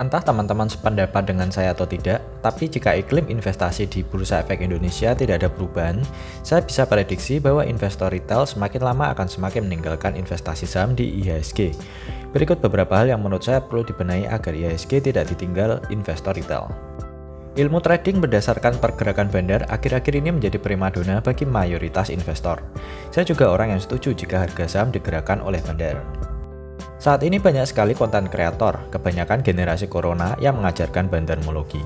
Entah teman-teman sependapat dengan saya atau tidak, tapi jika iklim investasi di Bursa Efek Indonesia tidak ada perubahan, saya bisa prediksi bahwa investor retail semakin lama akan semakin meninggalkan investasi saham di IHSG. Berikut beberapa hal yang menurut saya perlu dibenahi agar IHSG tidak ditinggal investor retail. Ilmu trading berdasarkan pergerakan bandar akhir-akhir ini menjadi primadona bagi mayoritas investor. Saya juga orang yang setuju jika harga saham digerakkan oleh bandar. Saat ini banyak sekali konten kreator, kebanyakan generasi corona yang mengajarkan bandarmologi.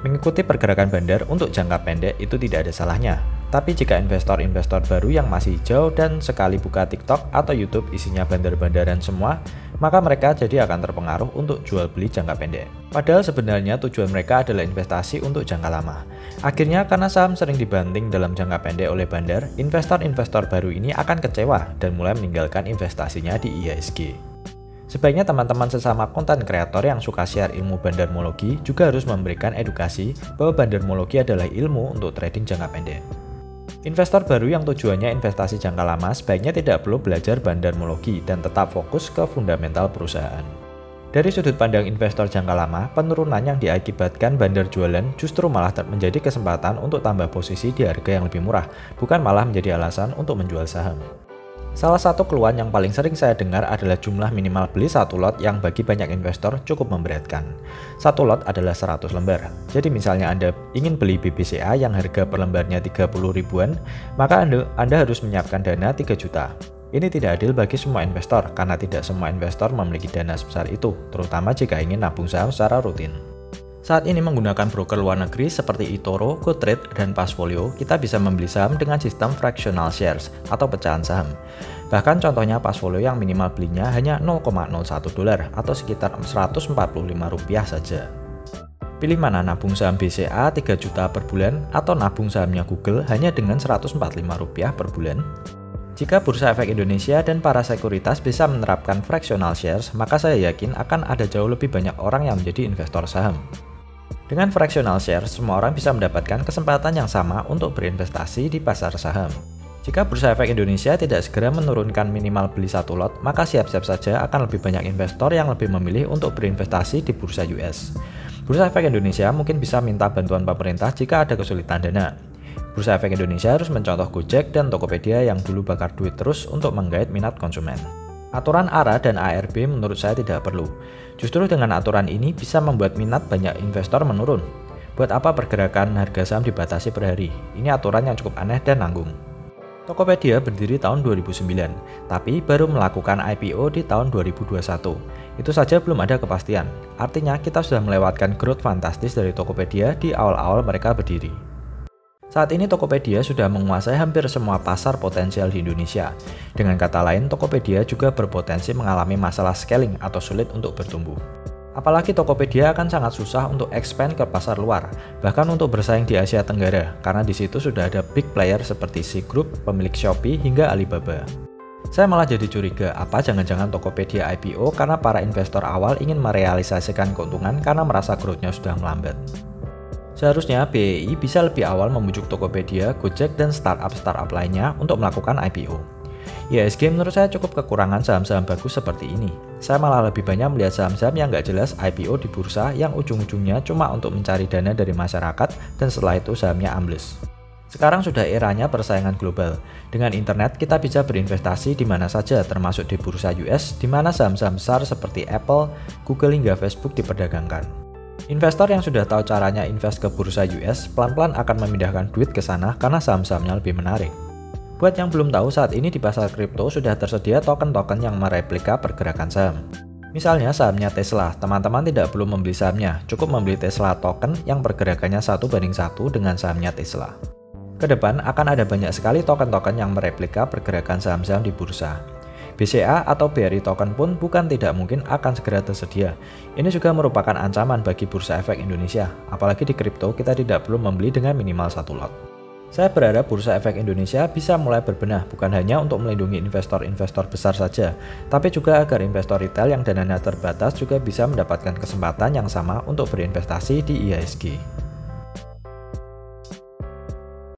Mengikuti pergerakan bandar untuk jangka pendek itu tidak ada salahnya. Tapi jika investor-investor baru yang masih hijau dan sekali buka TikTok atau YouTube isinya bandar-bandaran semua, maka mereka jadi akan terpengaruh untuk jual beli jangka pendek. Padahal sebenarnya tujuan mereka adalah investasi untuk jangka lama. Akhirnya karena saham sering dibanting dalam jangka pendek oleh bandar, investor-investor baru ini akan kecewa dan mulai meninggalkan investasinya di IHSG. Sebaiknya teman-teman sesama konten kreator yang suka share ilmu bandarmologi juga harus memberikan edukasi bahwa bandarmologi adalah ilmu untuk trading jangka pendek. Investor baru yang tujuannya investasi jangka lama sebaiknya tidak perlu belajar bandarmologi dan tetap fokus ke fundamental perusahaan. Dari sudut pandang investor jangka lama, penurunan yang diakibatkan bandar jualan justru malah menjadi kesempatan untuk tambah posisi di harga yang lebih murah, bukan malah menjadi alasan untuk menjual saham. Salah satu keluhan yang paling sering saya dengar adalah jumlah minimal beli satu lot yang bagi banyak investor cukup memberatkan. Satu lot adalah 100 lembar. Jadi misalnya Anda ingin beli BBCA yang harga per lembarnya 30 ribuan, maka Anda harus menyiapkan dana 3 juta. Ini tidak adil bagi semua investor karena tidak semua investor memiliki dana sebesar itu, terutama jika ingin nabung saham secara rutin. Saat ini menggunakan broker luar negeri seperti eToro, GoTrade, dan Passfolio, kita bisa membeli saham dengan sistem fractional shares atau pecahan saham. Bahkan contohnya Passfolio yang minimal belinya hanya $0,01 atau sekitar Rp145 saja. Pilih mana nabung saham BCA 3 juta per bulan atau nabung sahamnya Google hanya dengan Rp145 per bulan? Jika Bursa Efek Indonesia dan para sekuritas bisa menerapkan fractional shares, maka saya yakin akan ada jauh lebih banyak orang yang menjadi investor saham. Dengan fractional share, semua orang bisa mendapatkan kesempatan yang sama untuk berinvestasi di pasar saham. Jika Bursa Efek Indonesia tidak segera menurunkan minimal beli satu lot, maka siap-siap saja akan lebih banyak investor yang lebih memilih untuk berinvestasi di Bursa US. Bursa Efek Indonesia mungkin bisa minta bantuan pemerintah jika ada kesulitan dana. Bursa Efek Indonesia harus mencontoh Gojek dan Tokopedia yang dulu bakar duit terus untuk menggait minat konsumen. Aturan ARA dan ARB menurut saya tidak perlu. Justru dengan aturan ini bisa membuat minat banyak investor menurun. Buat apa pergerakan harga saham dibatasi per hari? Ini aturan yang cukup aneh dan nanggung. Tokopedia berdiri tahun 2009, tapi baru melakukan IPO di tahun 2021. Itu saja belum ada kepastian. Artinya kita sudah melewatkan growth fantastis dari Tokopedia di awal-awal mereka berdiri. Saat ini Tokopedia sudah menguasai hampir semua pasar potensial di Indonesia. Dengan kata lain, Tokopedia juga berpotensi mengalami masalah scaling atau sulit untuk bertumbuh. Apalagi Tokopedia akan sangat susah untuk expand ke pasar luar, bahkan untuk bersaing di Asia Tenggara, karena di situ sudah ada big player seperti Sea Group, pemilik Shopee, hingga Alibaba. Saya malah jadi curiga, apa jangan-jangan Tokopedia IPO karena para investor awal ingin merealisasikan keuntungan karena merasa growth-nya sudah melambat. Seharusnya BEI bisa lebih awal membujuk Tokopedia, Gojek, dan startup-startup lainnya untuk melakukan IPO. IHSG menurut saya cukup kekurangan saham-saham bagus seperti ini. Saya malah lebih banyak melihat saham-saham yang nggak jelas IPO di bursa yang ujung-ujungnya cuma untuk mencari dana dari masyarakat dan setelah itu sahamnya ambles. Sekarang sudah eranya persaingan global. Dengan internet kita bisa berinvestasi di mana saja termasuk di bursa US di mana saham-saham besar seperti Apple, Google hingga Facebook diperdagangkan. Investor yang sudah tahu caranya invest ke bursa US pelan-pelan akan memindahkan duit ke sana karena saham-sahamnya lebih menarik. Buat yang belum tahu, saat ini di pasar kripto sudah tersedia token-token yang mereplika pergerakan saham. Misalnya sahamnya Tesla, teman-teman tidak perlu membeli sahamnya, cukup membeli Tesla token yang pergerakannya 1:1 dengan sahamnya Tesla. Kedepan akan ada banyak sekali token-token yang mereplika pergerakan saham-saham di bursa. BCA atau BRI token pun bukan tidak mungkin akan segera tersedia. Ini juga merupakan ancaman bagi Bursa Efek Indonesia, apalagi di kripto kita tidak perlu membeli dengan minimal satu lot. Saya berharap Bursa Efek Indonesia bisa mulai berbenah bukan hanya untuk melindungi investor-investor besar saja, tapi juga agar investor retail yang dananya terbatas juga bisa mendapatkan kesempatan yang sama untuk berinvestasi di IHSG.